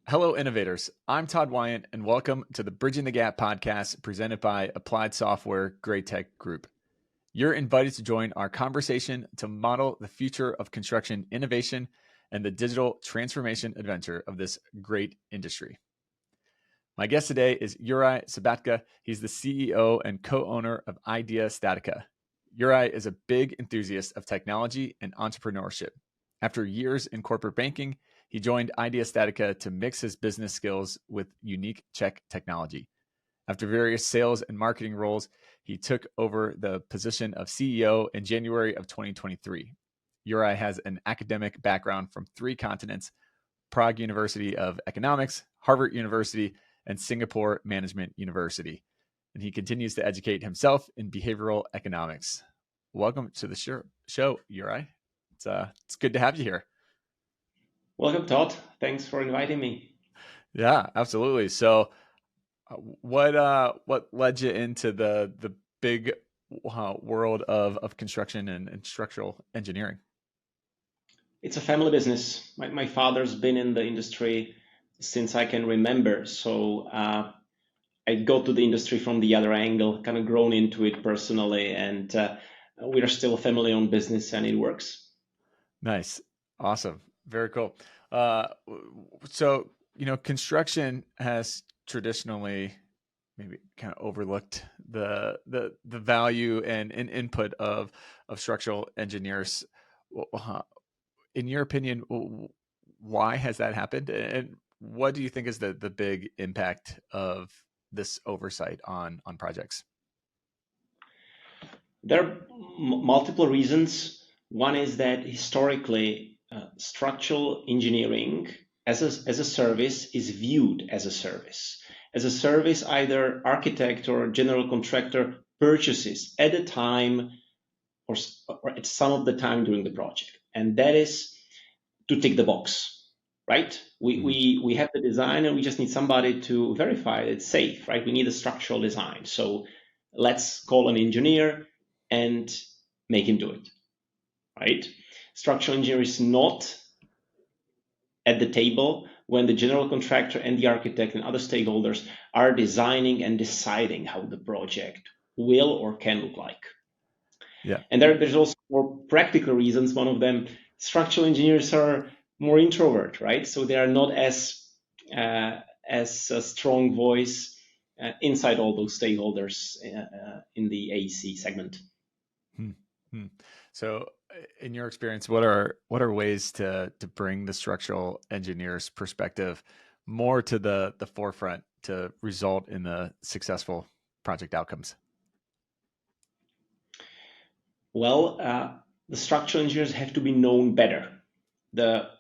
Hello, innovators. I'm Todd Wyant, and welcome to the Bridging the Gap podcast presented by Applied Software GRAITEC Group. You're invited to join our conversation to model the future of construction innovation and the digital transformation adventure of this great industry. My guest today is Juraj Sabatka. He's the CEO and co-owner of IDEA StatiCa. Juraj is a big enthusiast of technology and entrepreneurship. After years in corporate banking, he joined IDEA StatiCa to mix his business skills with unique Czech technology. After various sales and marketing roles, he took over the position of CEO in January of 2023. Juraj has an academic background from 3 continents: Prague University of Economics, Harvard University, and Singapore Management University. And he continues to educate himself in behavioral economics. Welcome to the show, Juraj. It's good to have you here. Welcome, Todd. Thanks for inviting me. Yeah, absolutely. So, what led you into the big world of construction and structural engineering? It's a family business. My father's been in the industry since I can remember. So I go to the industry from the other angle, kind of grown into it personally, and we are still a family-owned business, and it works. Nice, awesome, very cool. So construction has traditionally maybe kind of overlooked the value and input of structural engineers. In your opinion, why has that happened, and what do you think is the big impact of this oversight on projects? There are multiple reasons. One is that historically, structural engineering as a service is viewed as a service. As a service, either architect or general contractor purchases at a time or at some of the time during the project. And that is to tick the box, right? We have the design and we just need somebody to verify it's safe, right? We need a structural design. So let's call an engineer and make him do it, right? Structural engineer is not at the table when the general contractor and the architect and other stakeholders are designing and deciding how the project will or can look like. Yeah. And there's also more practical reasons. One of them, structural engineers are more introvert, right? So they are not as a strong voice inside all those stakeholders in the AEC segment. So, in your experience, what are ways to bring the structural engineer's perspective more to the forefront to result in the successful project outcomes? Well, the structural engineers have to be known better. The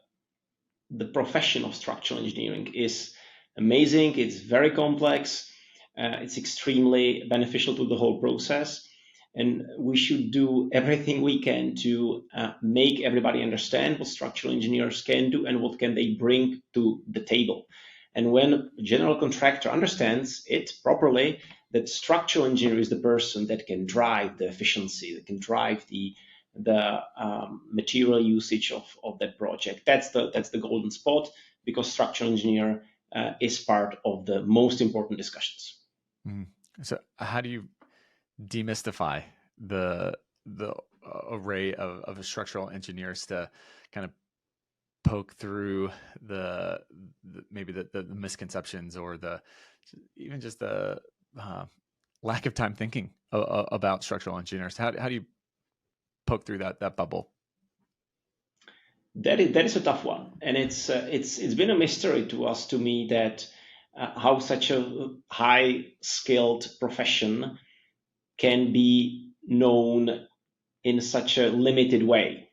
profession of structural engineering is amazing. It's very complex. It's extremely beneficial to the whole process. And we should do everything we can to make everybody understand what structural engineers can do and what can they bring to the table. And when a general contractor understands it properly, that structural engineer is the person that can drive the efficiency, that can drive the material usage of that project. That's the golden spot, because structural engineer is part of the most important discussions. So how do you demystify the array of structural engineers to kind of poke through the misconceptions or even just the lack of time thinking about structural engineers? How do you poke through that bubble? That is a tough one, and it's been a mystery to me that how such a high skilled profession can be known in such a limited way,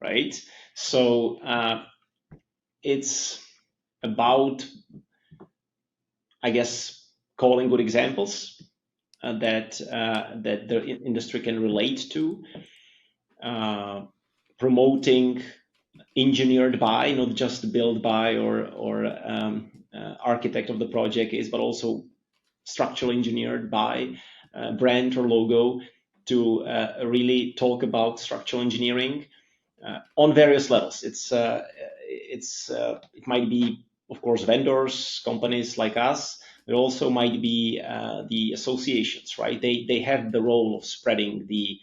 right? So it's about, I guess, calling good examples that the industry can relate to, promoting engineered by, not just built by or architect of the project is, but also structural engineered by brand or logo, to really talk about structural engineering on various levels. It might be of course, vendors, companies like us. There also might be the associations, right? They have the role of spreading the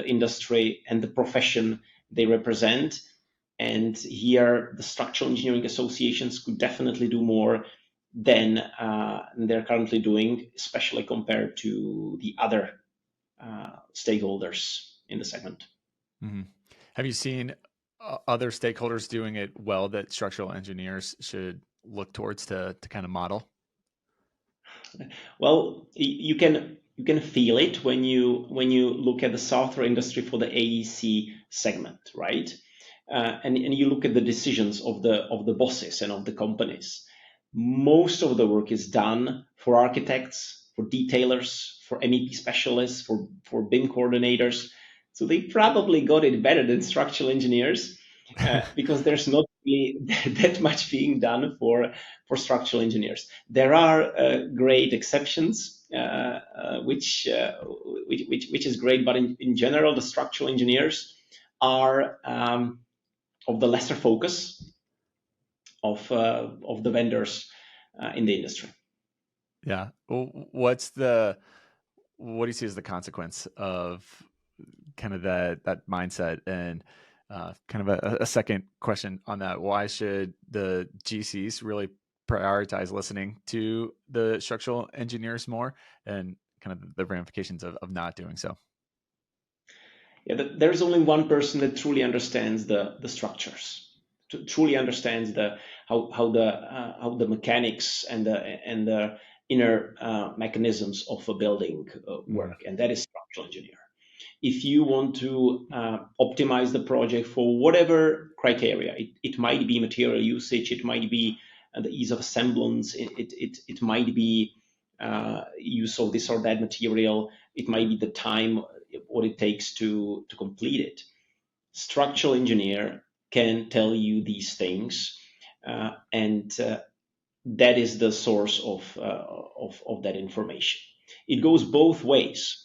industry and the profession they represent. And here, the structural engineering associations could definitely do more than they're currently doing, especially compared to the other stakeholders in the segment. Mm-hmm. Have you seen other stakeholders doing it well that structural engineers should look towards to kind of model? Well, you can feel it when you look at the software industry for the AEC segment, right? And you look at the decisions of the bosses and of the companies. Most of the work is done for architects, for detailers, for MEP specialists, for BIM coordinators. So they probably got it better than structural engineers because there's not really that much being done for structural engineers. There are great exceptions, which is great, but in general, the structural engineers are of the lesser focus of the vendors in the industry. Yeah. What do you see as the consequence of kind of that mindset? And kind of a second question on that: why should the GCs really prioritize listening to the structural engineers more, and kind of the ramifications of not doing so? Yeah, there's only one person that truly understands the structures, truly understands how the mechanics and the inner mechanisms of a building work, and that is structural engineer. If you want to optimize the project for whatever criteria, it might be material usage, it might be the ease of assemblance, it might be use of this or that material, it might be the time what it takes to complete it. Structural engineer can tell you these things, and that is the source of that information. It goes both ways.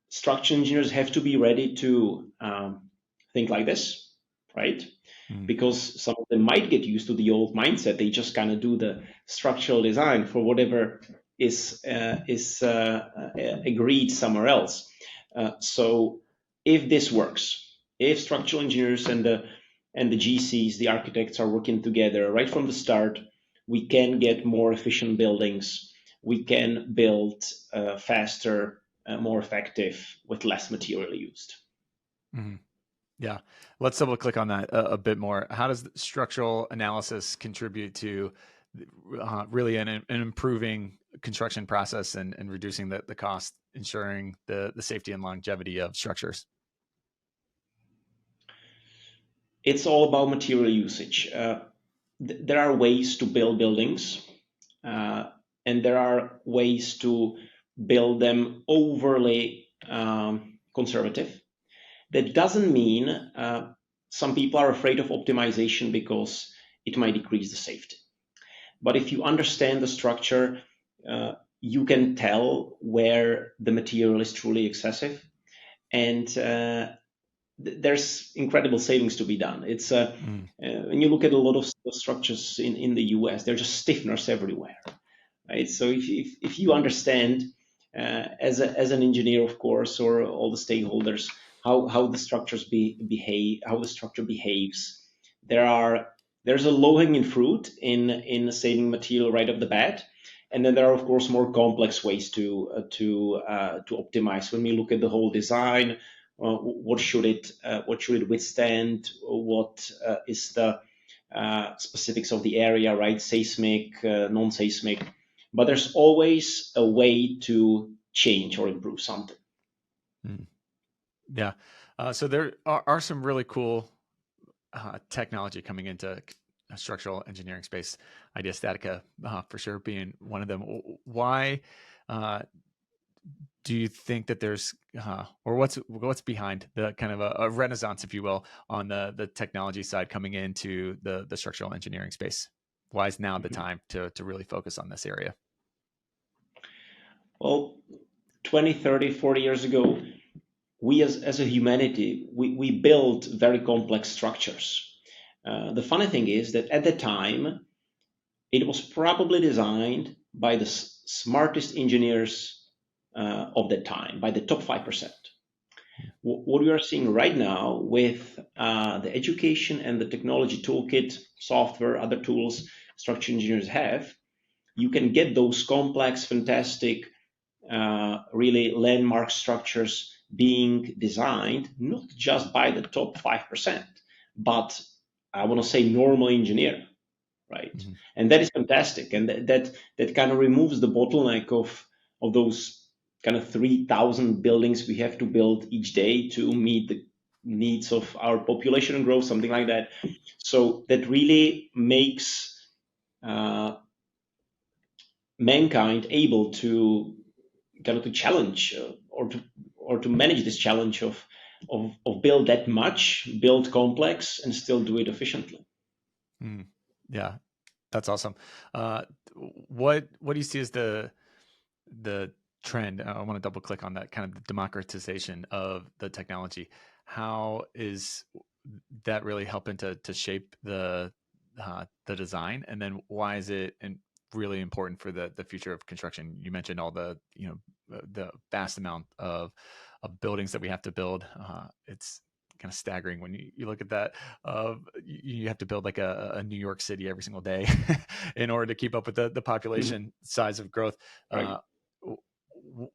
Structural engineers have to be ready to think like this, right? Because some of them might get used to the old mindset. They just kind of do the structural design for whatever is agreed somewhere else. So if this works, if structural engineers and the GCs, the architects, are working together right from the start, we can get more efficient buildings. We can build faster, more effective, with less material used. Mm-hmm. Yeah, let's double click on that a bit more. How does structural analysis contribute to really an improving construction process and reducing the cost, ensuring the safety and longevity of structures? It's all about material usage. There are ways to build buildings, and there are ways to build them overly conservative. That doesn't mean some people are afraid of optimization because it might decrease the safety. But if you understand the structure, you can tell where the material is truly excessive, and there's incredible savings to be done. It's when you look at a lot of structures in the US, they're just stiffeners everywhere, right? So if you understand as an engineer, of course, or all the stakeholders, how the structures behave, how the structure behaves, there's a low-hanging fruit in saving material right off the bat, and then there are, of course, more complex ways to optimize. When we look at the whole design, what should it withstand? What is the specifics of the area, right? Seismic, non-seismic, but there's always a way to change or improve something. Yeah. So there are some really cool technology coming into structural engineering space. IDEA StatiCa, for sure, being one of them. Why do you think that there's, or what's behind the kind of a renaissance, if you will, on the technology side coming into the structural engineering space? Why is now the time to really focus on this area? Well, 20, 30, 40 years ago, we as a humanity, we built very complex structures. The funny thing is that at the time, it was probably designed by the smartest engineers of that time, by the top 5%. What we are seeing right now with the education and the technology toolkit, software, other tools structural engineers have, you can get those complex, fantastic, really landmark structures being designed not just by the top 5%, but I want to say normal engineer, right? Mm-hmm. And that is fantastic, and that kind of removes the bottleneck of those kind of 3,000 buildings we have to build each day to meet the needs of our population and growth, something like that. So that really makes mankind able to kind of to challenge or to manage this challenge of build that much, build complex, and still do it efficiently. Mm. Yeah, that's awesome. What do you see as the trend? I want to double click on that kind of the democratization of the technology. How is that really helping to shape the design, and then why is it really important for the future of construction? You mentioned all the the vast amount of buildings that we have to build. It's kind of staggering when you look at that. You have to build like a New York City every single day in order to keep up with the population size of growth. Right.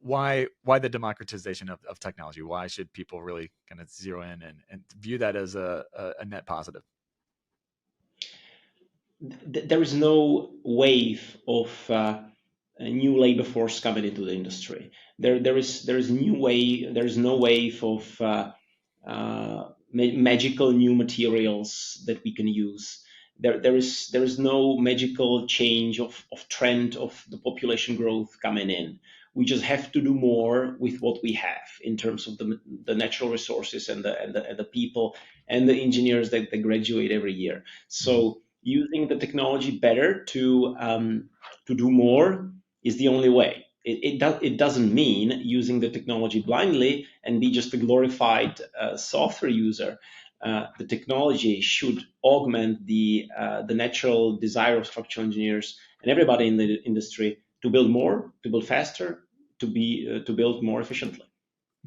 Why the democratization of technology? Why should people really kind of zero in and view that as a net positive? There is no wave of a new labor force coming into the industry. There is new wave. There is no wave of magical new materials that we can use. There is no magical change of trend of the population growth coming in. We just have to do more with what we have in terms of the natural resources and the people and the engineers that graduate every year. So using the technology better to do more is the only way. It doesn't mean using the technology blindly and be just a glorified software user. The technology should augment the natural desire of structural engineers and everybody in the industry to build more, to build faster, to build more efficiently.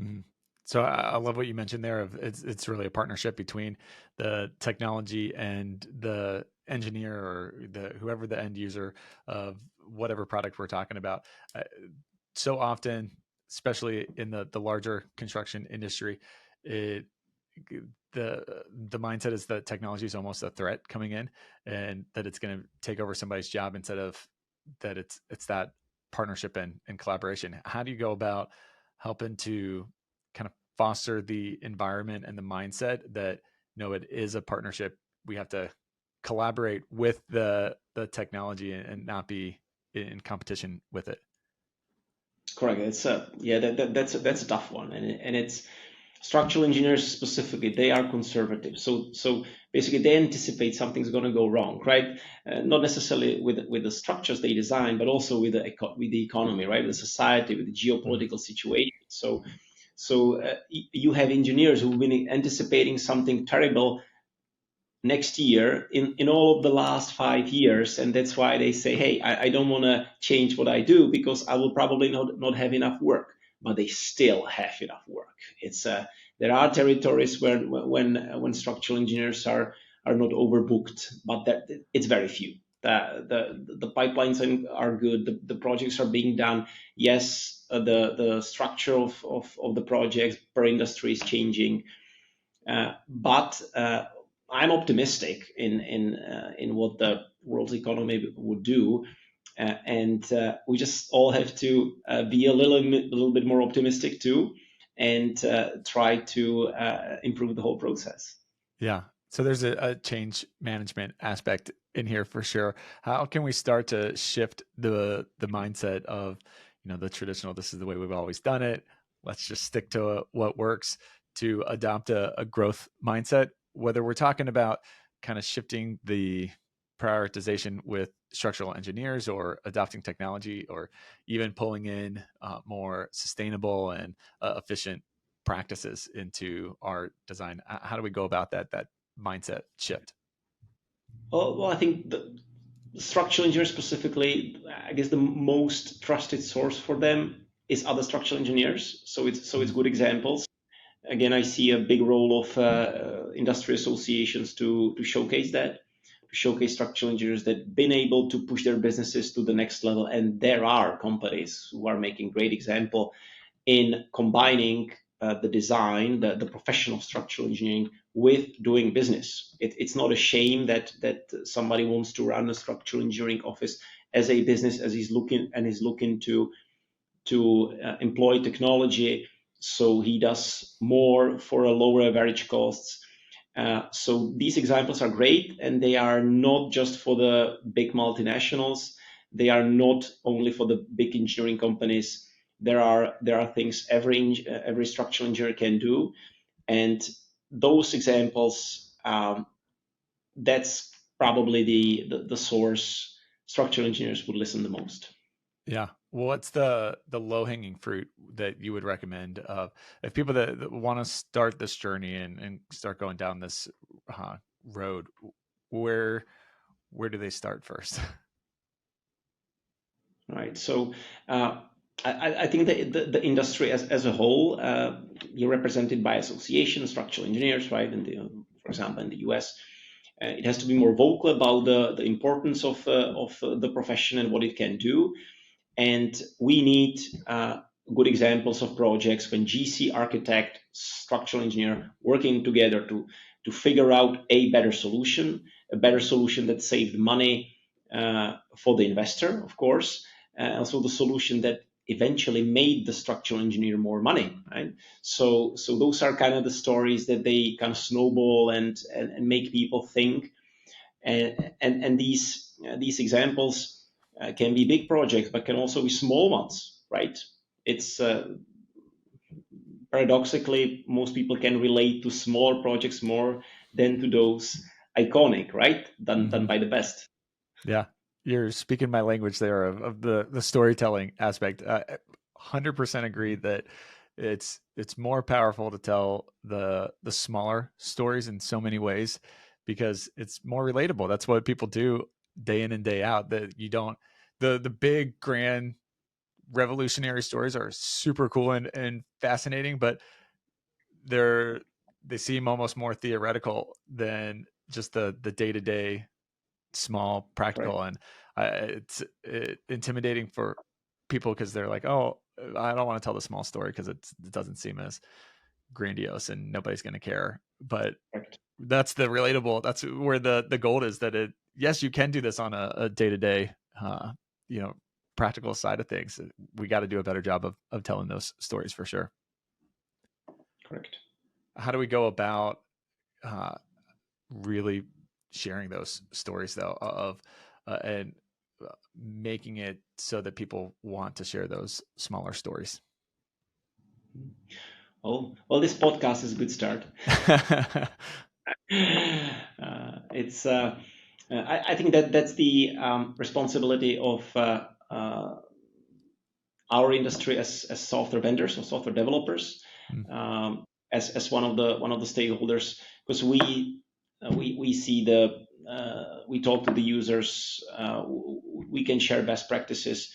Mm-hmm. So I love what you mentioned there. Of it's really a partnership between the technology and the engineer or the whoever the end user of whatever product we're talking about. So often, especially in the larger construction industry, it the mindset is that technology is almost a threat coming in, and that it's going to take over somebody's job instead of that it's that partnership and collaboration. How do you go about helping to kind of foster the environment and the mindset that it is a partnership? We have to collaborate with the technology and not be in competition with it. Correct. It's that's a tough one, and it's structural engineers specifically. They are conservative, so basically they anticipate something's going to go wrong, right? Not necessarily with the structures they design, but also with the economy, right? The society, with the geopolitical situation. So you have engineers who've been anticipating something terrible next year in all of the last 5 years, and that's why they say, hey, I don't want to change what I do because I will probably not have enough work, but they still have enough work. It's there are territories where when structural engineers are not overbooked, but that it's very few. The pipelines are good, the projects are being done. Yes, the structure of the projects per industry is changing, but I'm optimistic in what the world's economy would do, and we just all have to be a little bit more optimistic too, and try to improve the whole process. Yeah. So there's a change management aspect in here for sure. How can we start to shift the mindset of, the traditional, this is the way we've always done it. Let's just stick to what works, to adopt a growth mindset, whether we're talking about kind of shifting the prioritization with structural engineers or adopting technology or even pulling in more sustainable and efficient practices into our design. How do we go about that mindset shift? well, I think the structural engineers specifically, I guess the most trusted source for them is other structural engineers. So it's Mm. good examples. Again, I see a big role of industry associations to showcase that, to showcase structural engineers that been able to push their businesses to the next level. And there are companies who are making great example in combining the design, the profession of structural engineering with doing business. It's not a shame that somebody wants to run a structural engineering office as a business, as he's looking to employ technology, so he does more for a lower average costs. So these examples are great, and they are not just for the big multinationals. They are not only for the big engineering companies. There are things every structural engineer can do, and those examples, that's probably the source structural engineers would listen the most. Yeah. What's the low hanging fruit that you would recommend of if people that want to start this journey and start going down this road? Where where do they start first? Right. So I think the industry as a whole, you're represented by association, structural engineers, right? For example, in the US, it has to be more vocal about the importance of the profession and what it can do. And we need good examples of projects when GC, architect, structural engineer working together to figure out a better solution that saved money for the investor, of course, also the solution that eventually made the structural engineer more money, right? So those are kind of the stories that they kind of snowball and make people think. And these examples can be big projects, but can also be small ones, right? It's paradoxically, most people can relate to small projects more than to those iconic, right? Done Hmm. by the best. Yeah, you're speaking my language there of the storytelling aspect. 100% agree that it's more powerful to tell the smaller stories in so many ways because it's more relatable. That's what people do day in and day out. That you don't the big grand revolutionary stories are super cool and fascinating, but they're they seem almost more theoretical than just the day to day small, Correct. practical, and intimidating for people because they're like, "Oh, I don't want to tell the small story because it doesn't seem as grandiose and nobody's going to care." But Correct. that's the relatable. That's where the gold is. That it yes, you can do this on a day to day, you know, practical side of things. We got to do a better job of telling those stories for sure. Correct. How do we go about uh, really sharing those stories though of and making it so that people want to share those smaller stories? Well, this podcast is a good start. It's I think that's the responsibility of our industry as software vendors or software developers, Mm. as one of the stakeholders, because we see we talk to the users, we can share best practices,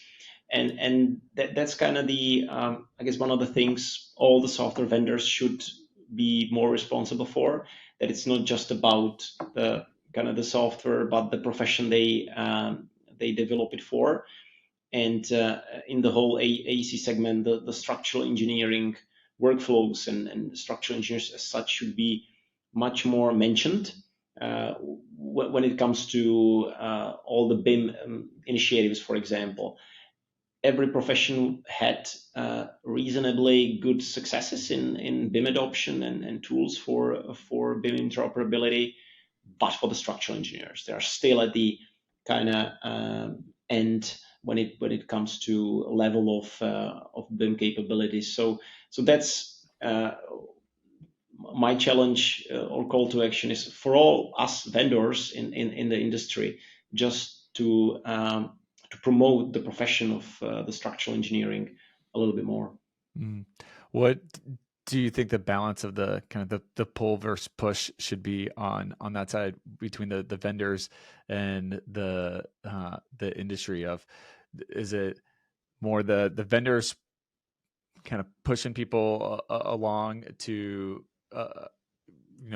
and that's kind of the I guess one of the things all the software vendors should be more responsible for, that it's not just about the kind of the software but the profession they develop it for. And in the whole AEC segment, the structural engineering workflows and structural engineers as such should be much more mentioned when it comes to all the BIM initiatives, for example. Every profession had reasonably good successes in BIM adoption and tools for BIM interoperability, but for the structural engineers, they are still at the kind of end when it comes to level of BIM capabilities. So that's my challenge or call to action is for all us vendors in the industry, just to promote the profession of the structural engineering a little bit more. Mm. What do you think the balance of the kind of the pull versus push should be on that side between the vendors and the industry of, is it more the vendors kind of pushing people along to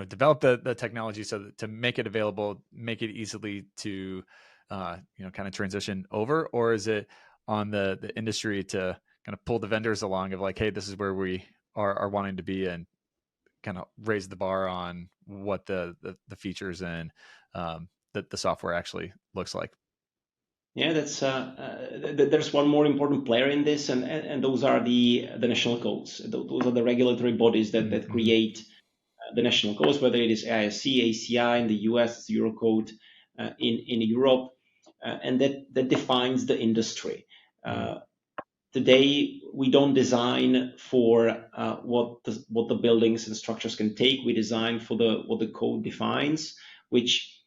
develop the technology so that to make it available, make it easily to kind of transition over, or is it on the industry to kind of pull the vendors along of like, hey, this is where we are wanting to be, and kind of raise the bar on what the features and the software actually looks like? Yeah, there's one more important player in this, and those are the national codes. Those are the regulatory bodies that Mm-hmm. create the national codes, whether it is AISC, ACI in the US, it's Eurocode in Europe, and that defines the industry. Today, we don't design for what the buildings and structures can take. We design for what the code defines, which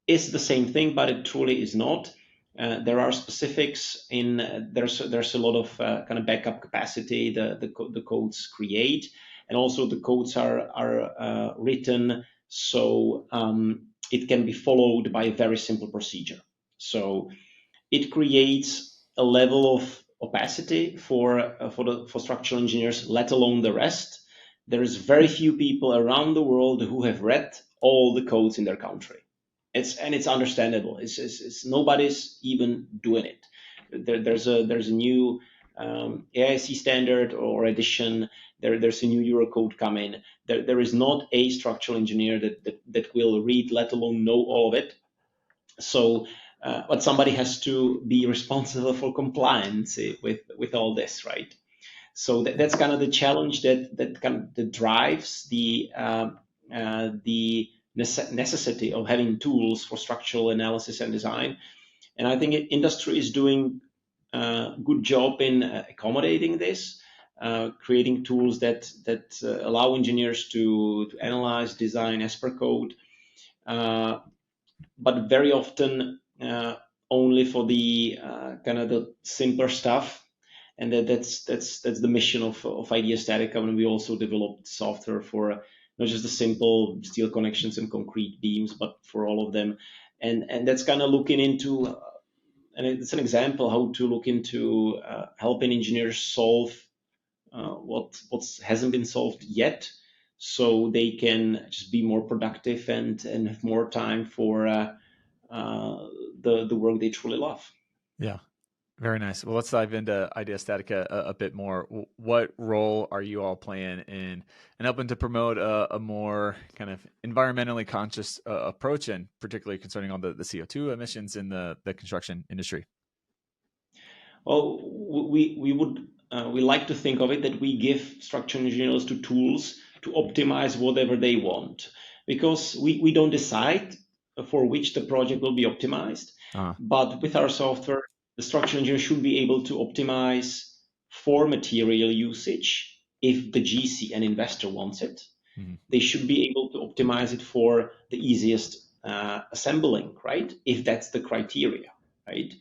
is the same thing, but it truly is not. There are specifics in there's a lot of kind of backup capacity the codes create, and also the codes are written so it can be followed by a very simple procedure. So it creates a level of opacity for structural engineers, let alone the rest. There's very few people around the world who have read all the codes in their country. It's understandable. It's nobody's even doing it. There's a new AIC standard or edition. There's a new Eurocode coming. There is not a structural engineer that will read, let alone know all of it. So, but somebody has to be responsible for compliance with all this, right? So that's kind of the challenge that drives the necessity of having tools for structural analysis and design. And I think industry is doing a good job in accommodating this, creating tools that allow engineers to analyze, design as per code, but very often only for the kind of the simpler stuff. And that's the mission of IDEA StatiCa, when we also developed software for not just the simple steel connections and concrete beams, but for all of them. And that's kind of looking into, and it's an example how to look into helping engineers solve what hasn't been solved yet, so they can just be more productive and have more time for the work they truly love. Yeah. Very nice. Well, let's dive into IDEA Statica a bit more. What role are you all playing in helping to promote a more kind of environmentally conscious approach, and particularly concerning all the CO2 emissions in the construction industry? Well, we like to think of it that we give structural engineers to tools to optimize whatever they want, because we don't decide for which the project will be optimized. But with our software, the structural engineer should be able to optimize for material usage if the GC and investor wants it. Mm-hmm. They should be able to optimize it for the easiest assembling, right? If that's the criteria, right?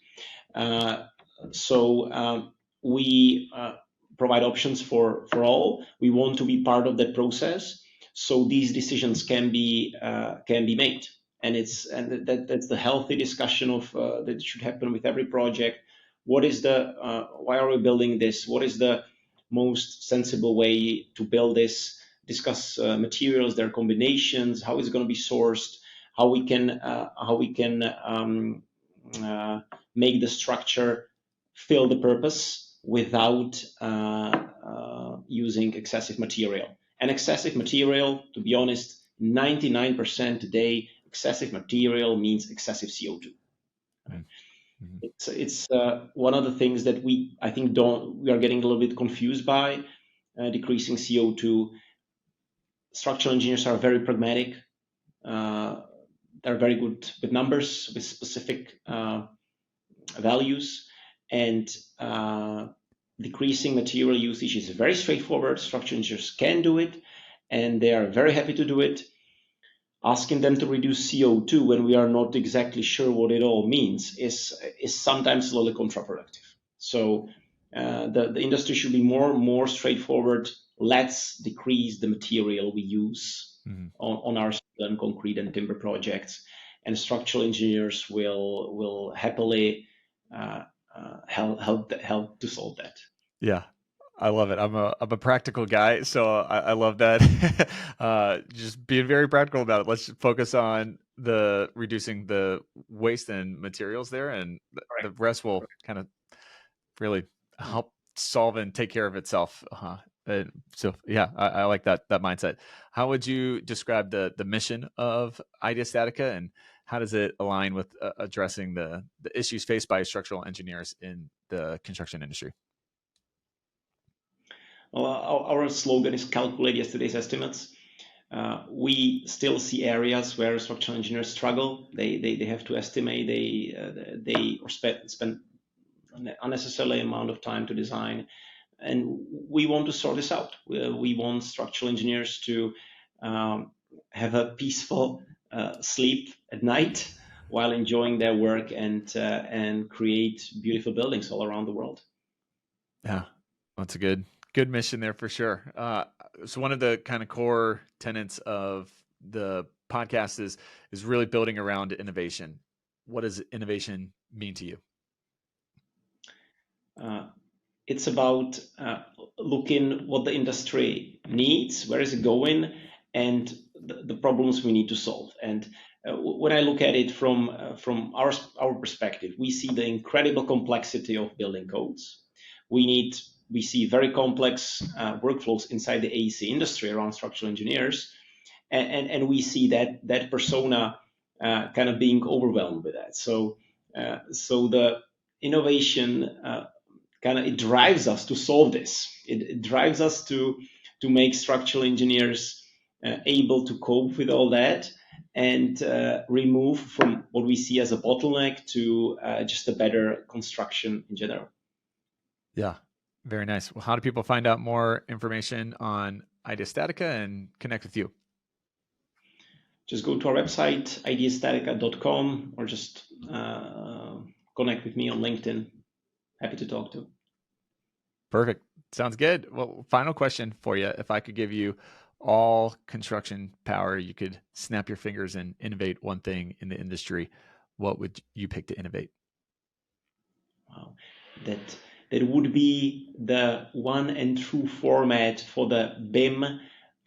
So we provide options for all. We want to be part of that process, so these decisions can be made. And that's the healthy discussion of that should happen with every project. What is why are we building this? What is the most sensible way to build this? Discuss materials, their combinations, how it's going to be sourced, how we can make the structure fill the purpose without using excessive material. And excessive material, to be honest, 99% today, excessive material means excessive CO2. Mm-hmm. It's one of the things that we are getting a little bit confused by, decreasing CO2. Structural engineers are very pragmatic. They're very good with numbers, with specific values, and decreasing material usage is very straightforward. Structural engineers can do it, and they are very happy to do it. Asking them to reduce CO2 when we are not exactly sure what it all means is sometimes a little counterproductive. So the industry should be more straightforward. let's decrease the material we use on our steel and concrete and timber projects, and structural engineers will happily help to solve that. Yeah, I love it. I'm a practical guy, so I love that. Just being very practical about it. Let's focus on the reducing the waste and materials there, and the rest will kind of really help solve and take care of itself. So yeah, I like that mindset. How would you describe the mission of IDEA StatiCa, and how does it align with addressing the issues faced by structural engineers in the construction industry? Well, our slogan is calculate yesterday's estimates. We still see areas where structural engineers struggle. They have to estimate. They spend an unnecessary amount of time to design, and we want to sort this out. We want structural engineers to have a peaceful sleep at night while enjoying their work and create beautiful buildings all around the world. Yeah, that's a good mission there for sure. So one of the kind of core tenets of the podcast is really building around innovation. What does innovation mean to you? It's about looking what the industry needs, where is it going, and the problems we need to solve. And when I look at it from our perspective, we see the incredible complexity of building codes. We see very complex workflows inside the AEC industry around structural engineers, and we see that persona kind of being overwhelmed with that. So the innovation it drives us to solve this. It drives us to make structural engineers able to cope with all that and remove from what we see as a bottleneck to just a better construction in general. Yeah, very nice. Well, how do people find out more information on IDEA StatiCa and connect with you? Just go to our website, ideastatica.com, or just connect with me on LinkedIn. Happy to talk to. Perfect. Sounds good. Well, final question for you. If I could give you all construction power, you could snap your fingers and innovate one thing in the industry, what would you pick to innovate? Wow. That would be the one and true format for the BIM,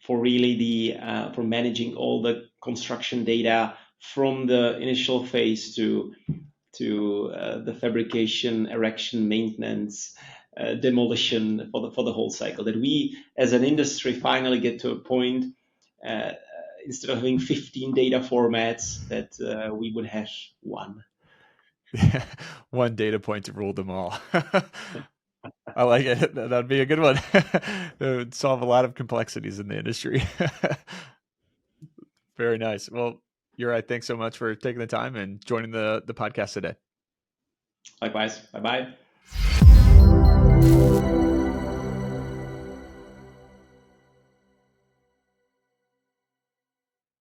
for really for managing all the construction data from the initial phase to the fabrication, erection, maintenance, demolition for the whole cycle. That we, as an industry, finally get to a point instead of having 15 data formats, that we would have one. One data point to rule them all. I like it. That'd be a good one. It would solve a lot of complexities in the industry. Very nice. Well, Juraj, thanks so much for taking the time and joining the podcast today. Likewise. Bye-bye.